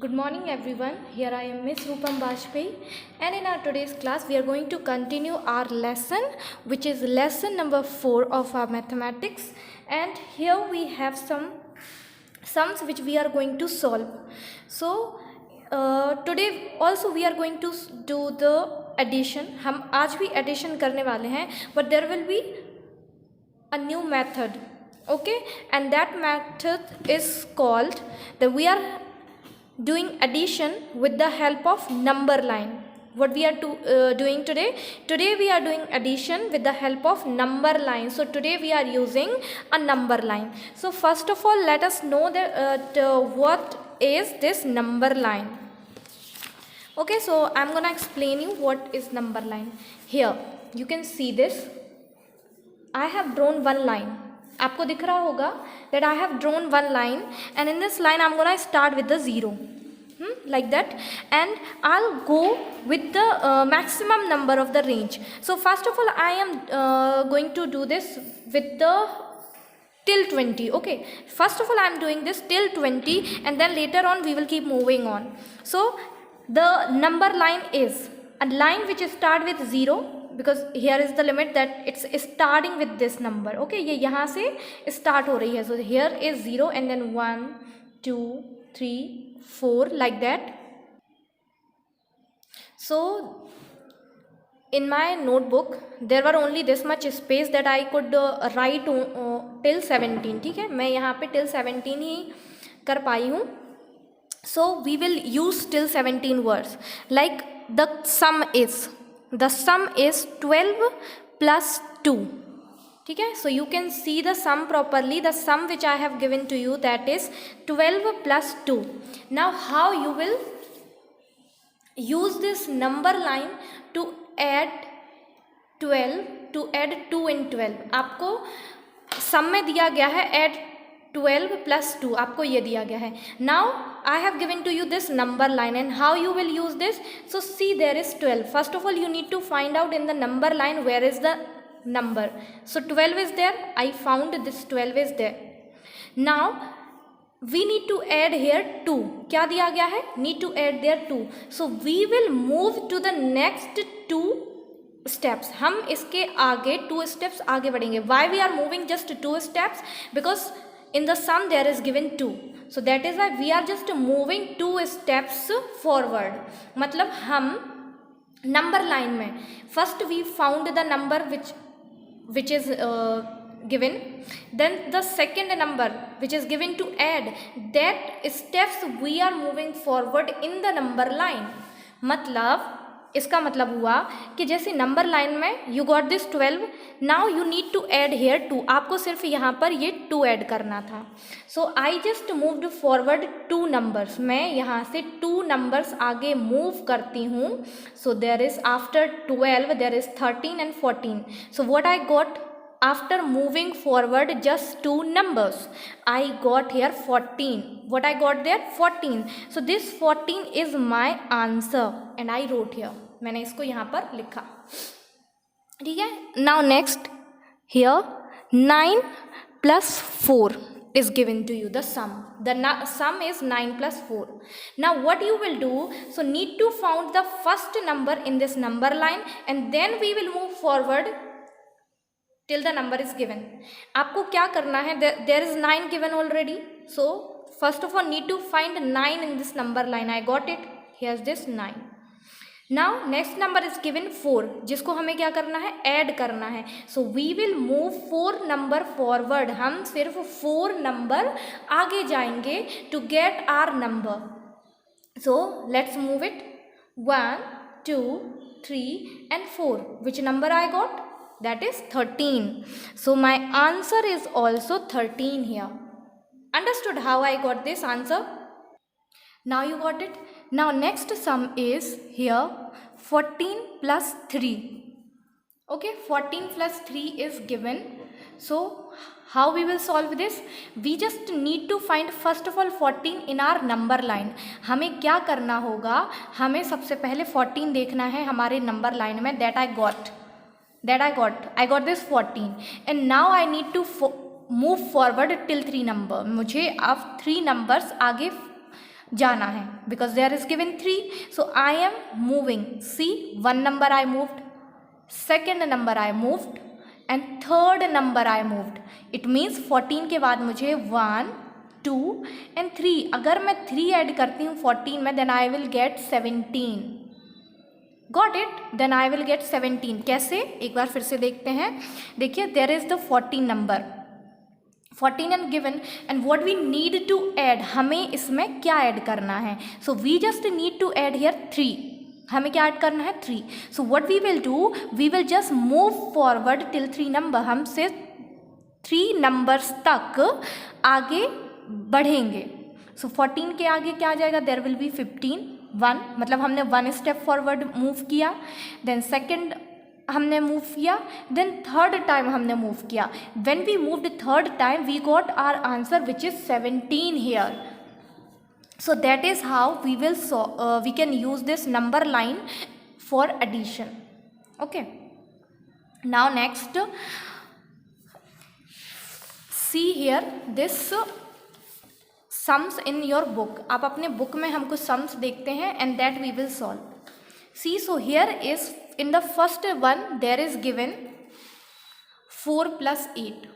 Good morning everyone. Here I am Miss Rupam Bajpayee, and in our today's class we are going to continue our lesson, which is lesson number 4 of our mathematics, and here we have some sums which we are going to solve. So today also we are going to do the addition. हम आज भी addition करने वाले हैं, but there will be a new method, okay, and that method is called that we are doing addition with the help of number line. What we are doing today we are doing addition with the help of number line. So today we are using a number line. So first of all, let us know that what is this number line. Okay, so I'm gonna explain you what is number line. Here you can see this. I have drawn one line. आपको दिख रहा होगा that I have drawn one line, and in this line I'm gonna start with the 0, like that, and I'll go with the maximum number of the range. So first of all I am going to do this with the till 20. Okay, first of all I am doing this till 20, and then later on we will keep moving on. So the number line is a line which start with 0, because here is the limit that it's starting with this number. Okay, ये यहाँ से start हो रही है. So here is 0, and then 1 2 3 4 like that. So in my notebook there were only this much space that I could write till 17. ठीक है, मैं यहाँ पे till 17 ही कर पाई हूँ. So we will use till 17 words. Like the sum is 12 plus 2. ठीक है, so you can see the sum properly. The sum which I have given to you, that is 12 plus 2. Now how you will use this number line to add 12, to add 2 in 12. आपको sum में दिया गया है add 12 plus 2, आपको ये दिया गया है. Now I have given to you this number line, and how you will use this? So see, there is 12. First of all you need to find out in the number line where is the number. So 12 is there. I found this 12 is there. Now we need to add here 2. क्या दिया गया है? Need to add there 2. So we will move to the next 2 steps. हम इसके आगे 2 steps आगे बढ़ेंगे. Why we are moving just 2 steps? Because in the sum there is given 2. So that is why we are just moving 2 steps forward. मतलब हम number line में first we found the number which is given, then the second number which is given to add, that steps we are moving forward in the number line. मतलब इसका मतलब हुआ कि जैसे number line में you got this 12, now you need to add here 2. आपको सिर्फ यहाँ पर ये 2 ऐड करना था. So I just moved forward 2 numbers. मैं यहाँ से 2 नंबर्स आगे मूव करती हूँ. So there is after 12 there is 13 and 14. So what I got after moving forward just 2 numbers, I got here 14. What I got there? 14. So this 14 is my answer, and I wrote here. मैंने इसको यहाँ पर लिखा. ठीक है. Now next here 9 plus 4 is given to you, the sum. The sum is 9 plus 4. Now what you will do? So need to find the first number in this number line, and then we will move forward till the number is given. आपको क्या करना है? There is 9 given already. So first of all need to find 9 in this number line. I got it. Here's this 9. Now next number is given 4, जिसको हमें क्या करना है? Add करना है. So we will move 4 number forward. हम सिर्फ 4 number आगे जाएंगे to get our number. So let's move it. 1 2 3 and 4. Which number I got? That is 13. So my answer is also 13 here. Understood how I got this answer? Now you got it. Now next sum is here 14 plus 3. Okay, 14 plus 3 is given. So how we will solve this? We just need to find first of all 14 in our number line. हमें क्या करना होगा? हमें सबसे पहले 14 देखना है हमारे number line में. That I got this 14, and now I need to move forward till 3 number. मुझे अब 3 numbers आगे जाना है, because there is given 3, so I am moving. See, 1 number I moved, second number I moved and third number I moved. It means 14 के बाद मुझे 1, 2 and 3, अगर मैं 3 ऐड करती हूँ 14 में, then I will get 17. Got it? Then I will get 17. कैसे? एक बार फिर से देखते हैं. देखिए, there is the 14 number, 14 and given, and what we need to add, हमें इसमें क्या ऐड करना है? So we just need to add here 3. हमें क्या ऐड करना है? 3. So what we will do, we will just move forward till 3 number. हम से 3 नंबर्स तक आगे बढ़ेंगे. सो 14 के आगे क्या आ जाएगा? देयर विल बी 15, 1, मतलब हमने 1 स्टेप फॉरवर्ड मूव किया. देन सेकेंड हमने मूव किया, देन थर्ड टाइम हमने मूव किया. When we moved third time we got our answer which is 17 here. So that is how we can use this number line for addition. Okay. Now next, see here this sums in your book. आप अपने book में हम कुछ sums देखते हैं and that we will solve. See, so here is in the first one there is given 4 plus 8.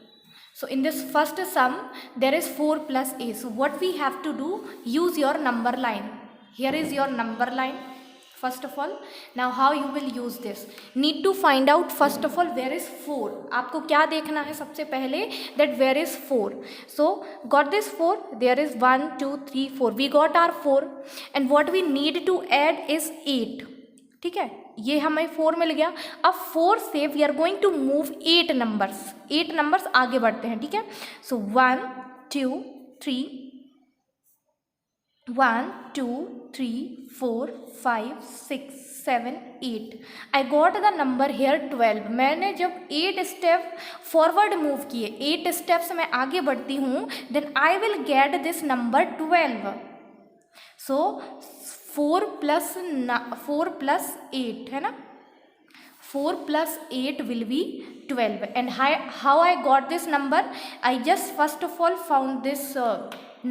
So in this first sum there is 4 plus 8. So what we have to do, use your number line. Here is your number line first of all. Now how you will use this? Need to find out first of all where is 4. आपको क्या देखना है सबसे पहले? That where is 4. So got this 4, there is 1, 2, 3, 4. We got our 4 and what we need to add is 8. ठीक है, ये हमें 4 मिल गया. अब 4 से we are going to move 8 numbers. 8 numbers आगे बढ़ते हैं. ठीक है, so 1, 2, 3, 1, 2, 3, 4, 5, 6, 7, 8. I got the number here 12. मैंने जब 8 स्टेप फॉरवर्ड मूव किए, 8 स्टेप्स मैं आगे बढ़ती हूँ, then I will get this number 12. So 4 plus 8 है ना, 4 plus 8 will be 12. And how I got this number? I just first of all found this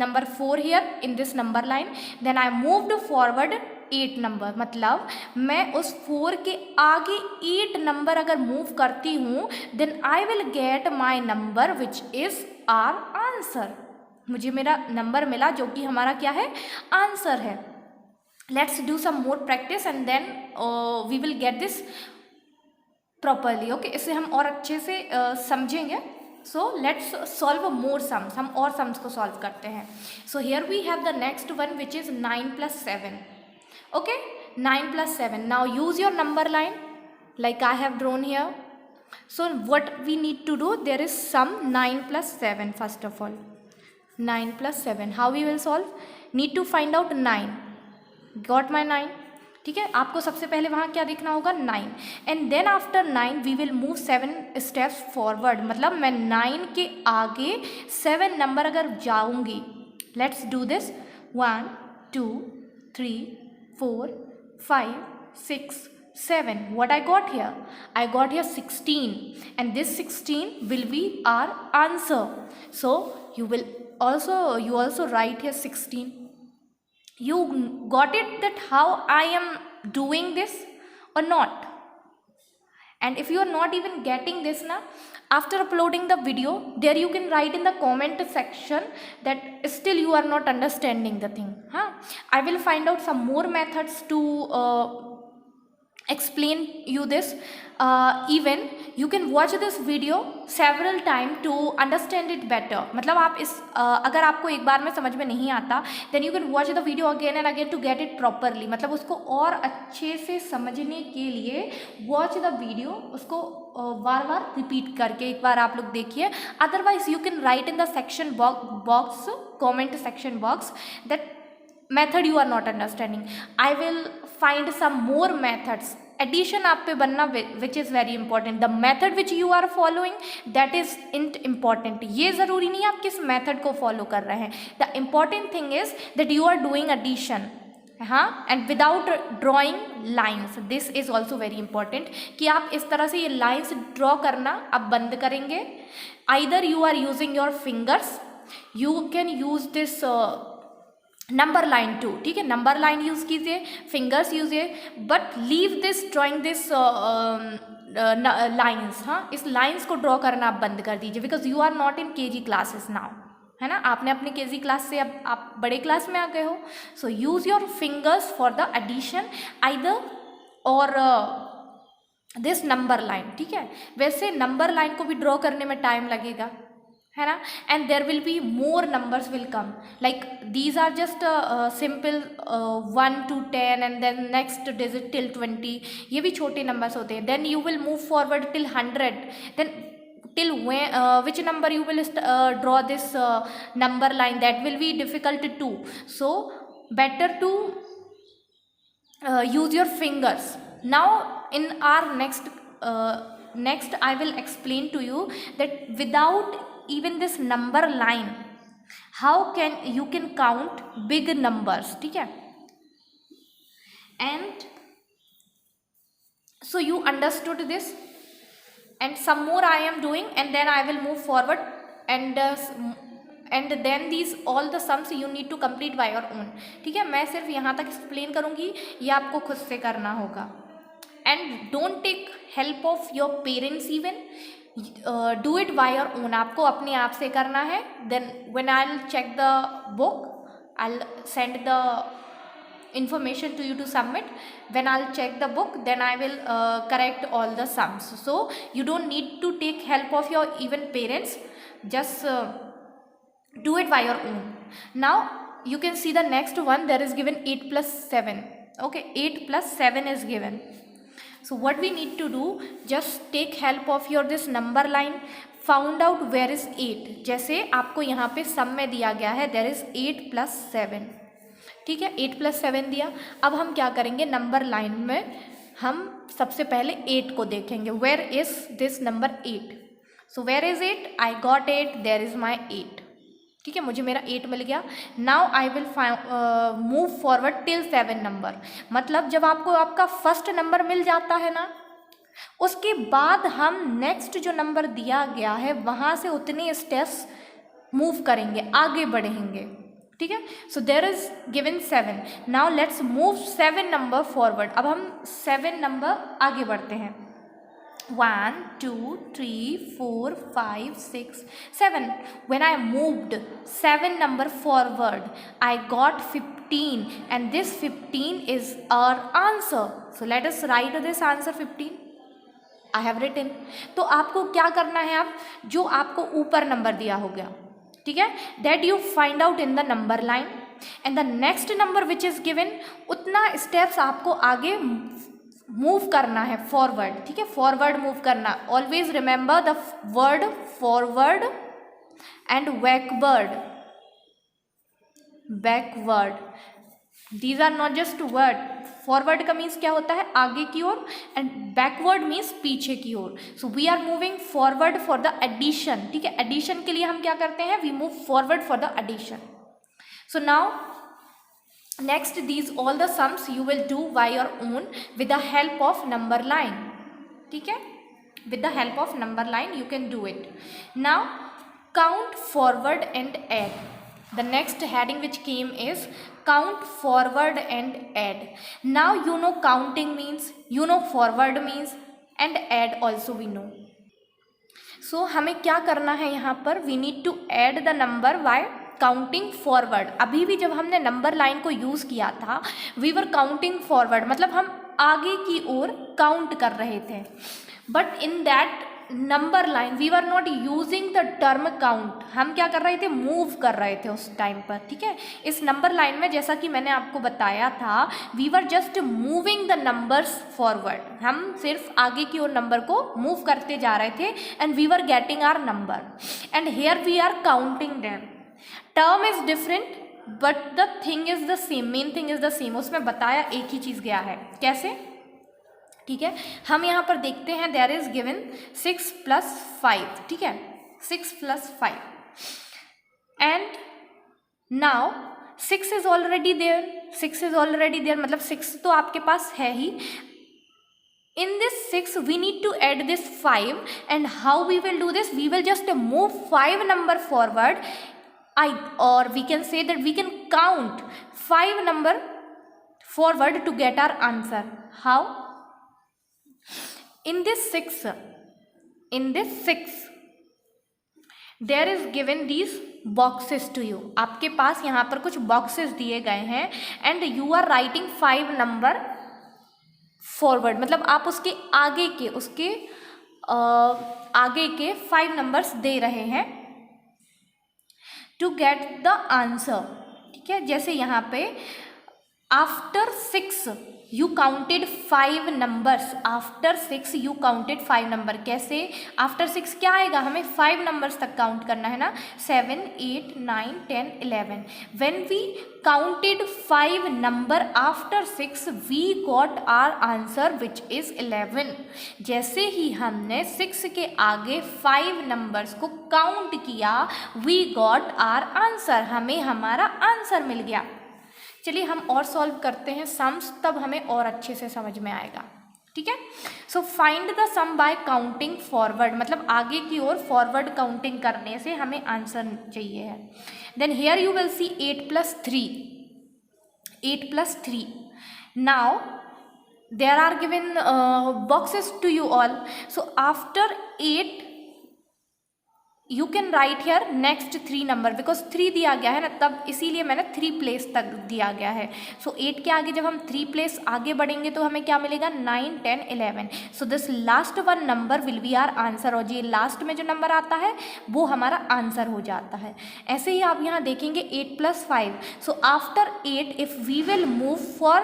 number 4 here in this number line. Then I moved forward 8 number. मतलब मैं उस 4 के आगे 8 number अगर move करती हूँ, then I will get my number which is our answer. मुझे मेरा नंबर मिला जो कि हमारा क्या है? आंसर है. Let's do some more practice and then we will get this properly. Okay, इसे हम और अच्छे से समझेंगे. So let's solve more sums. हम और sums को solve करते हैं. So here we have the next one which is 9 plus 7. Okay, 9 plus 7. Now use your number line like I have drawn here. So what we need to do, there is sum 9 plus 7 first of all. 9 plus 7. How we will solve? Need to find out 9. Got my 9. ठीक है, आपको सबसे पहले वहाँ क्या देखना होगा? 9. And then after 9 we will move 7 steps forward. मतलब मैं 9 के आगे 7 नंबर अगर जाऊँगी. Let's do this. 1, 2, 3, 4, 5, 6, 7. What I got here? I got here 16. And this 16 will be our answer. So you also write here 16. You got it that how I am doing this or not? And if you are not even getting this now, after uploading the video, there you can write in the comment section that still you are not understanding the thing. I will find out some more methods to explain you this. Even you can watch this video several times to understand it better. मतलब आप इस अगर आपको एक बार में समझ में नहीं आता, then you can watch the video again and again to get it properly. मतलब उसको और अच्छे से समझने के लिए watch the video, उसको बार बार रिपीट करके एक बार आप लोग देखिए. Otherwise you can write in the section box, comment section box, that method you are not understanding. I will find some more methods. Addition आप पे बनना which is very important. The method which you are following, that is important. ये ज़रूरी नहीं आप किस method को follow कर रहे हैं. The important thing is that you are doing addition. हाँ, and without drawing lines. This is also very important कि आप इस तरह से ये lines draw करना आप बंद करेंगे. Either you are using your fingers, you can use this number line 2, ठीक है, नंबर लाइन यूज़ कीजिए, फिंगर्स यूजिए, but leave this drawing this lines, हाँ, इस लाइन्स को ड्रॉ करना आप बंद कर दीजिए, because you are not in KG classes now, है ना, आपने अपने केजी क्लास से अब आप बड़े क्लास में आ गए हो. So use your fingers for the addition either or this number line, ठीक है. वैसे नंबर लाइन को भी ड्रॉ करने में टाइम लगेगा, है ना, and there will be more numbers will come, like these are just simple 1 to 10 and then next digit till 20, ये भी छोटे नंबर्स होते हैं. Then you will move forward till 100, देन till which number you will draw this number line, that will be difficult too. So better to use your fingers. Now in our next I will explain to you that without even this number line how can you can count big numbers, ठीक है. And so you understood this, and some more I am doing and then I will move forward, and then these all the sums you need to complete by your own, ठीक है. मैं सिर्फ यहाँ तक explain करूँगी, ये आपको खुद से करना होगा. And don't take help of your parents even, do it by your own, आपको अपने आप से करना है. Then when I will check the book I will send the information to you to submit. When I'll check the book, then I will correct all the sums. So you don't need to take help of your even parents, just do it by your own. Now you can see the next one, there is given 8 plus 7, okay, 8 plus 7 is given. So what we need to do, just take help of your this number line, found out where is 8. जैसे आपको यहाँ पे सम में दिया गया है there is 8 plus 7, ठीक है, 8 plus 7 दिया. अब हम क्या करेंगे, नंबर लाइन में हम सबसे पहले 8 को देखेंगे. Where is this number 8, so where is 8, I got 8, there is my 8, ठीक है, मुझे मेरा 8 मिल गया. Now I will move forward till 7 number, मतलब जब आपको आपका फर्स्ट नंबर मिल जाता है ना, उसके बाद हम नेक्स्ट जो नंबर दिया गया है वहाँ से उतने स्टेप्स मूव करेंगे, आगे बढ़ेंगे, ठीक है. So there is given 7. Now let's move 7 number forward. अब हम 7 नंबर आगे बढ़ते हैं. 1 2 3 4 5 6 7. When I moved 7 number forward, I got 15, and this 15 is our answer. So let us write this answer 15. I have written. तो आपको क्या करना है, आप जो आपको ऊपर नंबर दिया हो गया, ठीक है, that you find out in the number line, and the next number which is given, उतना स्टेप्स आपको आगे मूव करना है फॉरवर्ड, ठीक है, फॉरवर्ड मूव करना. Always remember the word forward and backward, backward, these are not just word. Forward का means क्या होता है, आगे की ओर, एंड बैकवर्ड मीन्स पीछे की ओर. So we are moving forward for the addition, ठीक है, एडिशन के लिए हम क्या करते हैं, we move forward for the addition. So now next these all the sums you will do by your own with the help of number line, ठीक है, with the help of number line you can do it. Now count forward and add. The next heading which came is count forward and add. Now you know counting means, you know forward means, and add also we know. So हमें क्या करना है यहाँ पर, we need to add the number by counting forward. अभी भी जब हमने नंबर लाइन को यूज़ किया था, we were counting forward, मतलब हम आगे की ओर काउंट कर रहे थे. But in that number line we were not using the term count, हम क्या कर रहे थे, मूव कर रहे थे उस टाइम पर, ठीक है. इस नंबर लाइन में जैसा कि मैंने आपको बताया था, we were just moving the numbers forward, हम सिर्फ आगे की ओर नंबर को मूव करते जा रहे थे, and we were getting our number, and here we are counting them. Term is different but the thing is the same, main thing is the same. उसमें बताया एक ही चीज़ गया है, कैसे, ठीक है. हम यहाँ पर देखते हैं देयर इज गिवन 6 plus 5, ठीक है, 6 plus 5, and now 6 is already there, 6 is already there, मतलब 6 तो आपके पास है ही. In this 6 we need to add this 5, and how we will do this, we will just move 5 number forward or we can say that we can count 5 number forward to get our answer. How? In this 6 there is given these boxes to you. आपके पास यहाँ पर कुछ boxes दिए गए हैं and you are writing 5 number forward, मतलब आप उसके आगे के 5 numbers दे रहे हैं to get the answer. ठीक है, जैसे यहाँ पे after 6 you counted 5 numbers, after 6 you counted 5 number. कैसे? आफ्टर 6 क्या आएगा, हमें 5 नंबर्स तक काउंट करना है ना, 7 8 9 10 11. When we counted 5 number after 6 we got our answer which is 11. जैसे ही हमने 6 के आगे 5 नंबर्स को काउंट किया वी गॉट आर आंसर, हमें हमारा आंसर मिल गया. चलिए हम और सॉल्व करते हैं सम्स, तब हमें और अच्छे से समझ में आएगा. ठीक है, so find the sum by counting forward, मतलब आगे की ओर फॉरवर्ड काउंटिंग करने से हमें आंसर चाहिए है. Then here you will see 8 + 3. Now there are given boxes to you all. So after 8 you can write here next 3 number, because 3 दिया गया है ना, तब इसीलिए मैंने 3 प्लेस तक दिया गया है. सो 8 के आगे जब हम 3 प्लेस आगे बढ़ेंगे तो हमें क्या मिलेगा, 9 10 11. So this last 1 number will be our answer, और ये लास्ट में जो नंबर आता है वो हमारा आंसर हो जाता है. ऐसे ही आप यहाँ देखेंगे 8 + 5. So after 8 if we will move for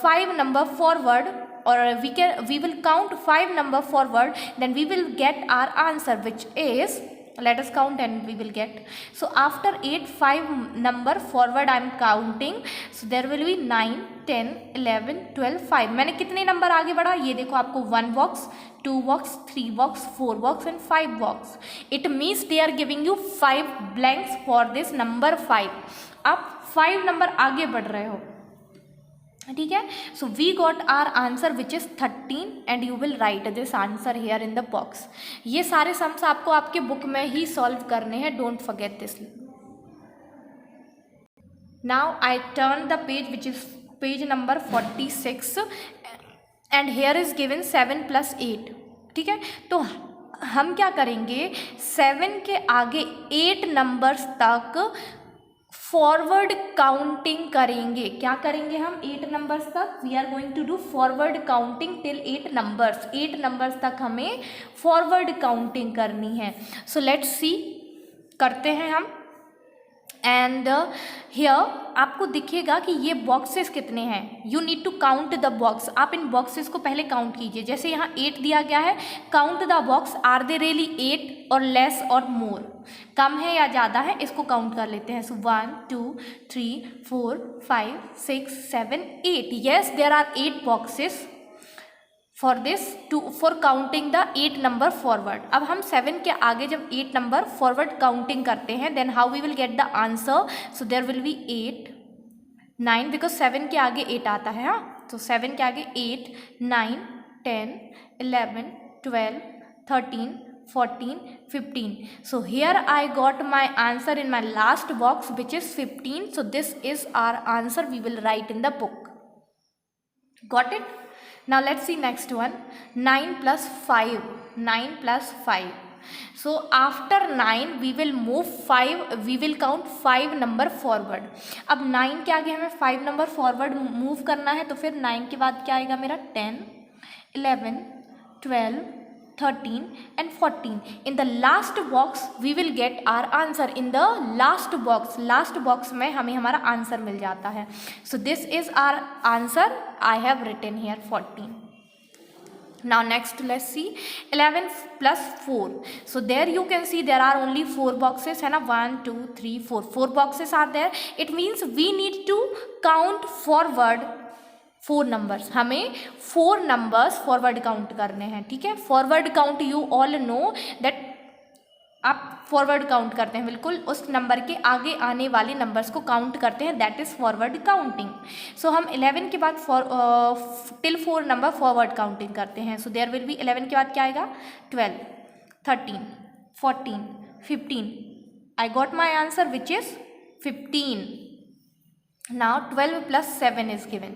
5 number forward, or we will count 5 number forward, then we will get our answer which is, let us count and we will get. So after 8 5 number forward I am counting, so there will be 9 10 11 12 5. मैंने कितने number आगे बढ़ा, ये देखो आपको 1 box 2 box 3 box 4 box and 5 box. It means they are giving you 5 blanks for this number 5. आप 5 number आगे बढ़ रहे हो. ठीक है, so we got our answer which is 13 and you will write this answer here in the box. ये सारे sums आपको आपके बुक में ही सॉल्व करने हैं, don't forget this. Now I turn the page which is page number 46 and here is given 7 + 8. ठीक है, तो हम क्या करेंगे, 7 के आगे 8 नंबर्स तक फॉरवर्ड काउंटिंग करेंगे. क्या करेंगे हम 8 नंबर्स तक, we are going to do forward counting till 8 numbers. 8 numbers तक हमें फॉरवर्ड काउंटिंग करनी है. सो लेट्स सी, करते हैं हम. एंड हियर आपको दिखेगा कि ये बॉक्सेस कितने हैं. You need to count the box. आप इन बॉक्सेस को पहले काउंट कीजिए. जैसे यहाँ 8 दिया गया है, count the box, are they really 8 or less और मोर, कम है या ज़्यादा है, इसको काउंट कर लेते हैं. So 1 2 3 4 5 6 7 8. Yes there are 8 boxes for this for counting the 8 number forward. अब हम 7 के आगे जब 8 नंबर फॉरवर्ड काउंटिंग करते हैं then how we will get the answer. So there will be 8 9, because 7 के आगे 8 आता है. हाँ, तो 7 के आगे 8 9 10 11 12 13 14 15. So here I got my answer in my last box which is 15. So this is our answer we will write in the book. Got it? Now let's see next one. 9 + 5. 9 + 5. So after 9 we will move 5, we will count 5 number forward. अब 9 के आगे हमें 5 number forward move करना है, तो फिर 9 के बाद क्या आएगा मेरा, 10 11 12 13 and 14. In the last box we will get our answer. In the last box में हमें हमारा आंसर मिल जाता है. So this is our answer. I have written here 14. Now next let's see 11 + 4. So there you can see there are only 4 boxes है ना, 1 2 3 4. 4 boxes are there. It means we need to count forward 4 numbers. हमें 4 numbers forward count करने हैं. ठीक है, forward count you all know that, आप forward count करते हैं, बिल्कुल उस नंबर के आगे आने वाले नंबर्स को काउंट करते हैं, दैट इज़ फॉरवर्ड काउंटिंग. सो हम 11 के बाद टिल 4 नंबर फॉरवर्ड काउंटिंग करते हैं. सो देयर विल बी 11 के बाद क्या आएगा, 12 13 14 15 I got my answer which is 15. Now 12 plus 7 is given.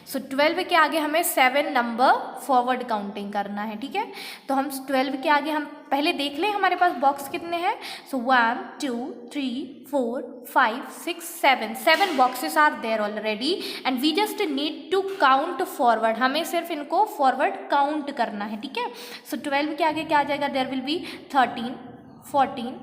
So 12 के आगे हमें 7 नंबर फॉरवर्ड काउंटिंग करना है, ठीक है। तो हम 12 के आगे हम पहले देख लें हमारे पास बॉक्स कितने हैं। So 1 2 3 4 5 6 7 boxes are there already and we just need to count forward. हमें सिर्फ इनको फॉरवर्ड काउंट करना है, ठीक है। सो 12 के आगे क्या आ जाएगा, there will B 13 14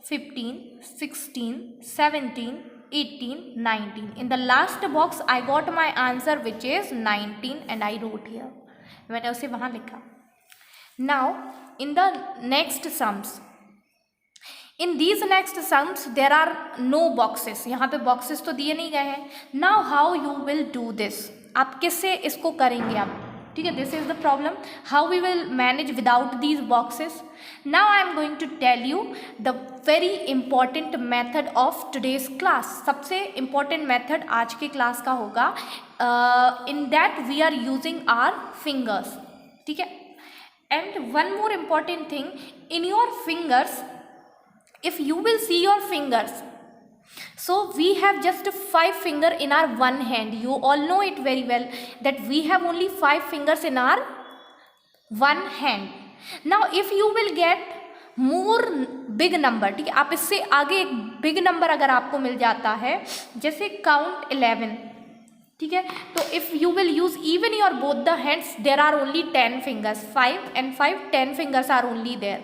15 16 17 18 19. In the last box I got my answer which is 19 and I wrote here. मैंने उसे वहाँ लिखा. Now in the next sums, in these next sums there are no boxes. यहाँ पे boxes तो दिए नहीं गए हैं. Now how you will do this? आप किससे इसको करेंगे आप, ठीक है। This is the problem, how we will manage without these boxes. Now I am going to tell you the very important method of today's class. सबसे important method आज के क्लास का होगा, in that we are using our fingers, ठीक है। And one more important thing, in your fingers, if you will see your fingers, so we have just 5 finger in our one hand. You all know it very well that we have only 5 fingers in our one hand. Now if you will get more big number, ठीक है, आप इससे आगे एक big number अगर आपको मिल जाता है, जैसे count 11, ठीक है, तो if you will use even your both the hands, there are only 10 fingers, 5 and 5, 10 fingers are only there.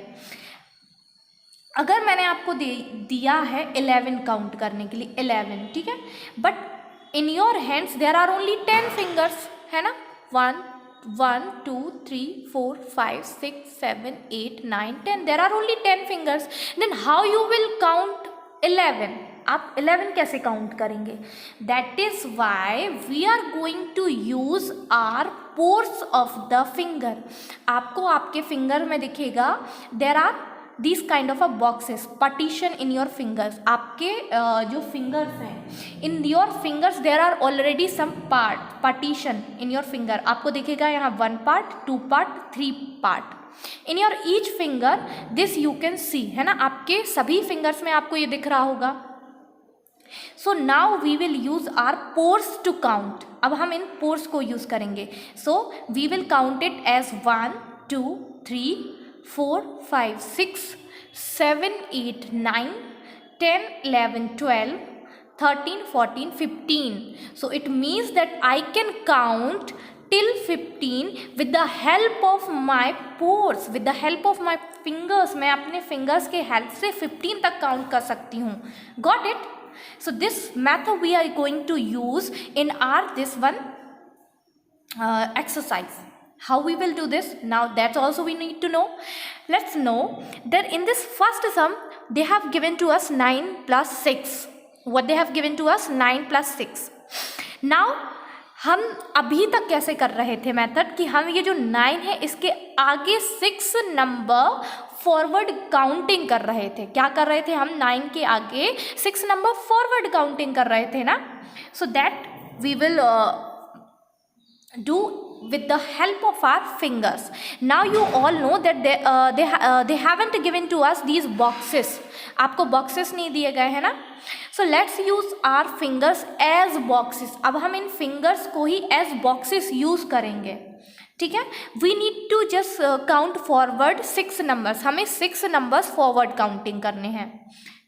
अगर मैंने आपको दिया है 11 काउंट करने के लिए 11, ठीक है, but in your hands there are only 10 fingers, है ना। 1 1 2 3 4 5 6 7 8 9 10, there are only 10 fingers. Then how you will count 11? आप 11 कैसे काउंट करेंगे? That is why we are going to use our pores of the finger. आपको आपके finger में दिखेगा there are these kind of a boxes, partition in your fingers. आपके जो fingers हैं, in your fingers there are already some partition in your finger. आपको दिखेगा यहाँ 1 part 2 part 3 part. In your each finger this you can see, है ना, आपके सभी fingers में आपको ये दिख रहा होगा। So now we will use our pores to count. अब हम इन pores को use करेंगे. So we will count it as 1 2 3 4 5 6 7 8 9 10 11 12 13 14 15. So it means that I can count till 15 with the help of my pores, with the help of my fingers. मैं अपने fingers के help से 15 तक count कर सकती हूँ. Got it? So this method we are going to use in our this one exercise. How we will do this? Now that's also we need to know. Let's know that in this first sum they have given to us 9 plus 6. What they have given to us? 9 plus 6. Now हम अभी तक कैसे कर रहे थे method कि हम ये जो 9 है इसके आगे 6 नंबर फॉरवर्ड काउंटिंग कर रहे थे। क्या कर रहे थे हम? 9 के आगे 6 नंबर फॉरवर्ड काउंटिंग कर रहे थे ना। So that we will do with the help of our fingers. Now you all know that they haven't given to us these boxes. आपको boxes नहीं दिए गए हैं ना। So let's use our fingers as boxes. अब हम इन fingers को ही as boxes use करेंगे, ठीक है। We need to just count forward 6 numbers. हमें 6 numbers forward counting करने हैं,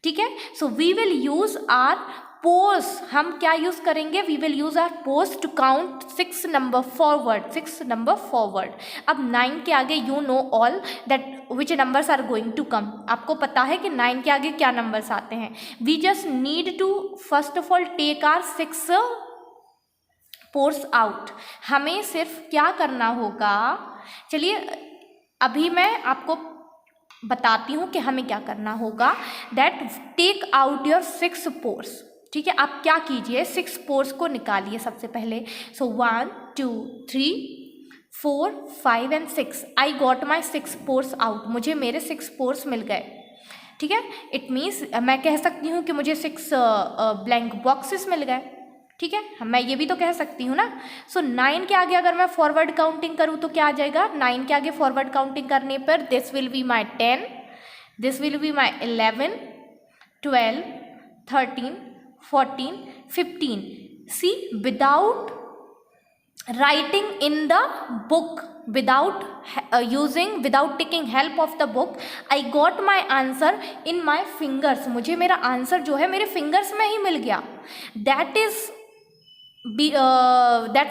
ठीक है। So we will use our pose. हम क्या यूज करेंगे? We will use our pores to count 6 number forward, 6 number forward. अब 9 के आगे you know all that which numbers are going to come. आपको पता है कि 9 के आगे क्या नंबर्स आते हैं। We just need to first of all take our 6 pores out. हमें सिर्फ क्या करना होगा, चलिए अभी मैं आपको बताती हूँ कि हमें क्या करना होगा। That take out your 6 pores, ठीक है। आप क्या कीजिए, 6 पोर्स को निकालिए सबसे पहले। सो 1 2 3 4 5 and 6। I got my 6 pores out. मुझे मेरे 6 पोर्स मिल गए, ठीक है। इट मीन्स मैं कह सकती हूँ कि मुझे 6 ब्लैंक बॉक्सेस मिल गए, ठीक है। मैं ये भी तो कह सकती हूँ ना। सो 9 के आगे अगर मैं फॉरवर्ड काउंटिंग करूँ तो क्या आ जाएगा? 9 के आगे फॉरवर्ड काउंटिंग करने पर this will be my 10, this will be my 11 12, 13, 14, 15. See, without writing in the book, without taking help of the book, I got my answer in my fingers. मुझे मेरा आंसर जो है मेरे फिंगर्स में ही मिल गया. That's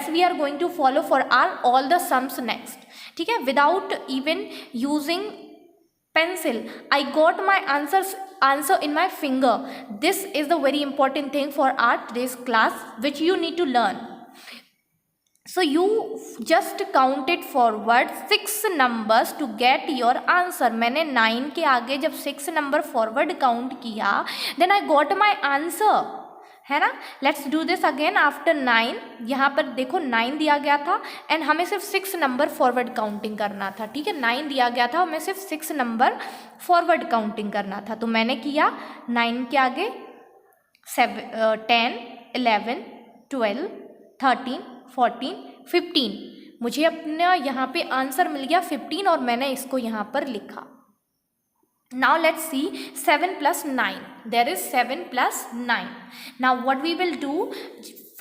we are going to follow for our all the sums next. ठीक है, without even using pencil, I got my answer in my finger. This is the very important thing for our today's class, which you need to learn. So you just counted forward 6 numbers to get your answer. मैंने 9 के आगे जब 6 number forward count किया, then I got my answer, है ना. Let's do this again after 9. यहाँ पर देखो 9 दिया गया था एंड हमें सिर्फ 6 नंबर फॉरवर्ड काउंटिंग करना था. ठीक है, 9 दिया गया था, हमें सिर्फ 6 नंबर फॉरवर्ड काउंटिंग करना था. तो मैंने किया 9 के आगे 10, 11, 12, 13, 14, 15. मुझे अपना यहाँ पे आंसर मिल गया 15 और मैंने इसको यहाँ पर लिखा. Now let's see 7 plus 9. There is 7 plus 9. Now what we will do,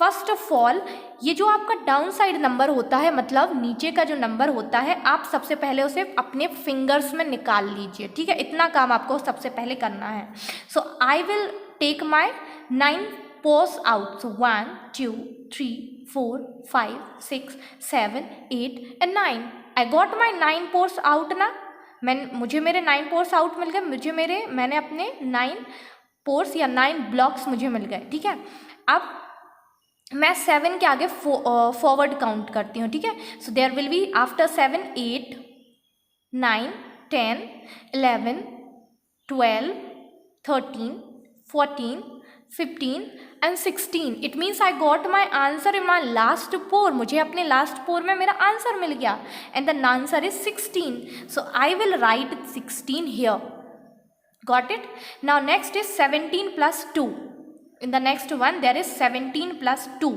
first of all, ये जो आपका डाउन साइड नंबर होता है, मतलब नीचे का जो नंबर होता है, आप सबसे पहले उसे अपने फिंगर्स में निकाल लीजिए. ठीक है, इतना काम आपको सबसे पहले करना है. So I will take my 9 paws out. So 1, 2, 3, 4, 5, 6, 7, 8 and 9. I got my 9 paws out ना. मुझे मेरे 9 पोर्स आउट मिल गए. मैंने अपने 9 पोर्स या 9 ब्लॉक्स मुझे मिल गए. ठीक है, अब मैं 7 के आगे फॉरवर्ड काउंट करती हूँ. ठीक है, so there will be after 7, 8, 9, 10, 11, 12, 13, 14, 15 and 16. It means I got my answer in my last pore. मुझे अपने लास्ट पोर में मेरा आंसर मिल गया and the answer is 16. So I will write 16 here. Got it? Now next is 17 plus 2. In the next one there is 17 plus 2.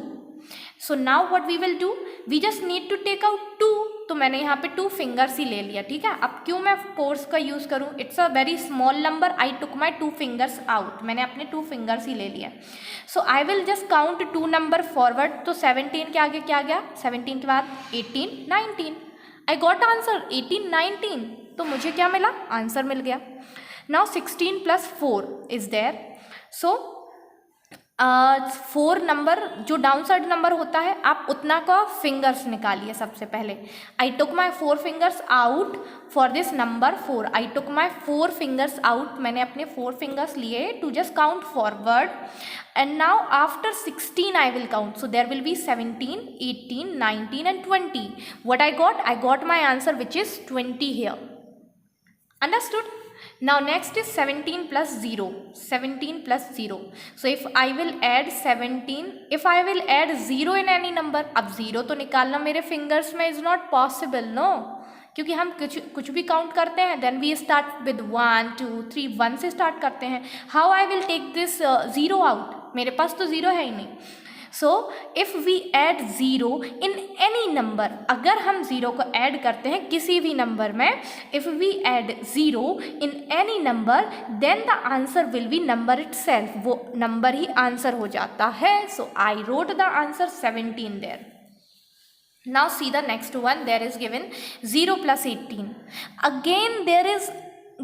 So now what we will do, we just need to take out 2. तो मैंने यहाँ पे 2 fingers ही ले लिया. ठीक है, अब क्यों मैं पोर्स का यूज़ करूँ, it's a very small number. I took my 2 fingers out. मैंने अपने 2 फिंगर्स ही ले लिया. So I will just count 2 number forward. तो 17 के आगे क्या गया, 17 के बाद 18, 19. I got answer 18, 19. तो मुझे क्या मिला, आंसर मिल गया. Now 16 plus 4 is there. So 4 number जो डाउन साइड नंबर होता है, आप उतना का फिंगर्स निकालिए सबसे पहले. I took my 4 fingers out for this number 4. I took my 4 fingers out. मैंने अपने 4 फिंगर्स लिए to just count forward. And now after 16 I will count. So there will be 17, 18, 19 and 20. What I got my answer which is 20 here. Understood? Now next is 17 plus 0. 17 plus 0. So if I will add 17, if I will add 0 in any number, अब 0 तो निकालना मेरे fingers में is not possible, no, क्योंकि हम कुछ भी count करते हैं then we start with 1, 2, 3, 1 से स्टार्ट करते हैं. How I will take this 0 out? मेरे पास तो 0 है ही नहीं. So if we add 0 in any number, अगर हम 0 को ऐड करते हैं किसी भी नंबर में, if we add 0 in any number then the answer will be number itself. वो नंबर ही आंसर हो जाता है. So I wrote the answer 17 there. Now see the next one. There is given 0 plus 18. Again there is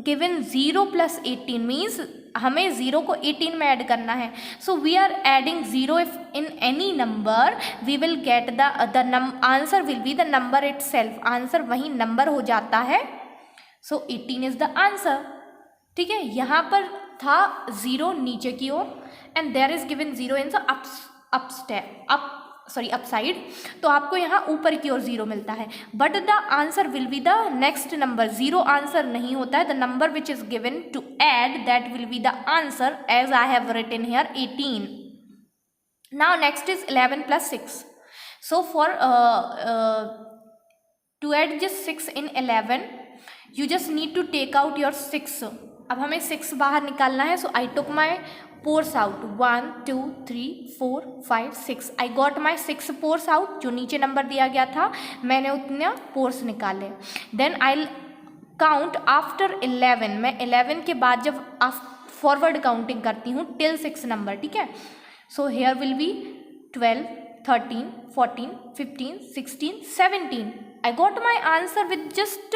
given 0 plus 18 means हमें 0 को 18 में add करना है. So we are adding 0 if in any number we will get the answer will be the number itself. Answer वही number हो जाता है. सो 18 इज द आंसर. ठीक है, यहाँ पर था 0 नीचे की ओर and there is given 0 in the upside. तो आपको यहाँ ऊपर की ओर 0 मिलता है. But the answer will be the next number. 0 answer नहीं होता है. The number which is given to add that will be the answer as I have written here 18. Now next is 11 plus 6. So for to add just 6 in 11 you just need to take out your 6. अब हमें 6 बाहर निकालना है. So I took my pores out 1, 2, 3, 4, 5, 6. I got my 6 pores out. जो नीचे number दिया गया था मैंने उतने पोर्स निकाले. Then I count after 11. मैं 11 के बाद जब फॉरवर्ड काउंटिंग करती हूँ टिल 6 नंबर, ठीक है। So here will be 12, 13, 14, 15, 16, 17. I got my answer with just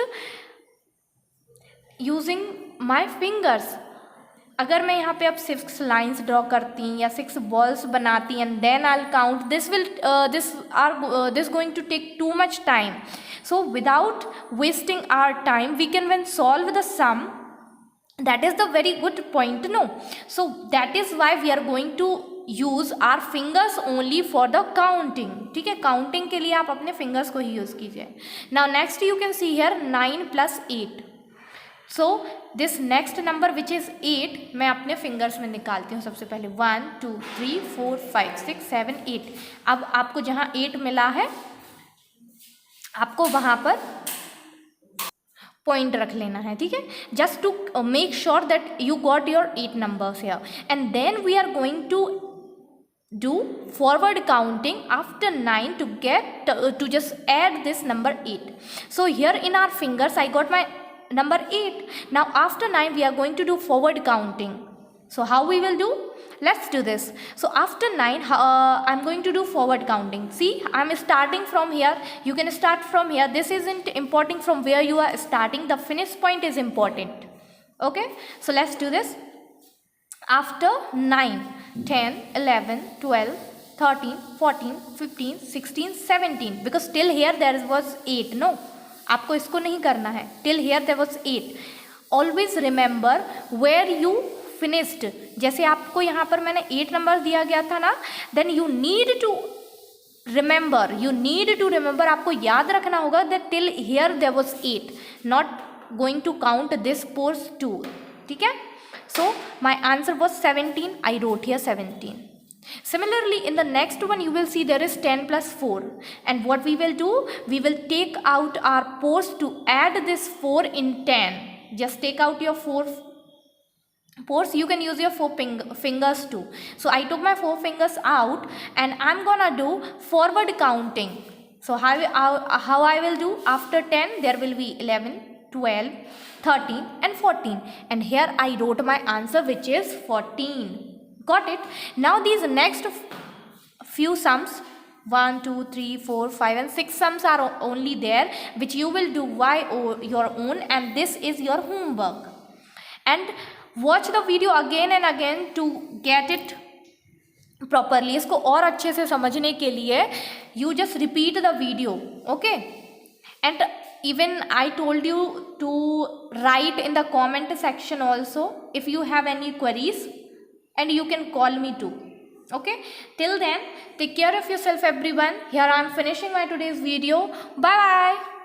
using my fingers. अगर मैं यहाँ पे अब 6 लाइन्स ड्रॉ करती या 6 बॉल्स बनाती and then I count, this going to take too much time. So without wasting our time, we can when solve the sum. That is the very good point, no? So that is why we are going to use our fingers only for the counting. ठीक है, counting के लिए आप अपने fingers को ही use कीजिए. Now next you can see here 9 plus 8. So this next number which is 8 मैं अपने फिंगर्स में निकालती हूँ सबसे पहले. 1 2 3 4 5 6 7 8. अब आपको जहाँ 8 मिला है आपको वहाँ पर पॉइंट रख लेना है, ठीक है, just to make sure that you got your 8 numbers here. And then we are going to do forward counting after 9 to get to just add this number 8. So here in our fingers I got my number 8. Now after 9 we are going to do forward counting. So how we will do? Let's do this. So after 9 I'm going to do forward counting. See, I'm starting from here. You can start from here. This isn't important from where you are starting. The finish point is important. Okay, so let's do this. After 9, 10, 11, 12, 13, 14, 15, 16, 17. Because till here there was 8. No, आपको इसको नहीं करना है. Till here there was 8. Always remember where you finished. जैसे आपको यहाँ पर मैंने 8 नंबर दिया गया था ना, then you need to remember, आपको याद रखना होगा that till here there was 8. Not going to count this pose 2. ठीक है. So my answer was 17. I wrote here 17. Similarly, in the next one you will see there is 10 plus 4. And what we will do? We will take out our pose to add this 4 in 10. Just take out your 4 pose. You can use your 4 fingers too. So I took my 4 fingers out and I'm gonna do forward counting. So how I will do? After 10 there will be 11, 12, 13 and 14, and here I wrote my answer which is 14. Got it? Now these next few sums, 1 2 3 4 5 and 6 sums are only there, which you will do by your own, and this is your homework. And watch the video again and again to get it properly. इसको और अच्छे से समझने के लिए you just repeat the video, okay? And even I told you to write in the comment section also if you have any queries, and you can call me too. Okay, till then take care of yourself everyone. Here I am finishing my today's video. Bye bye.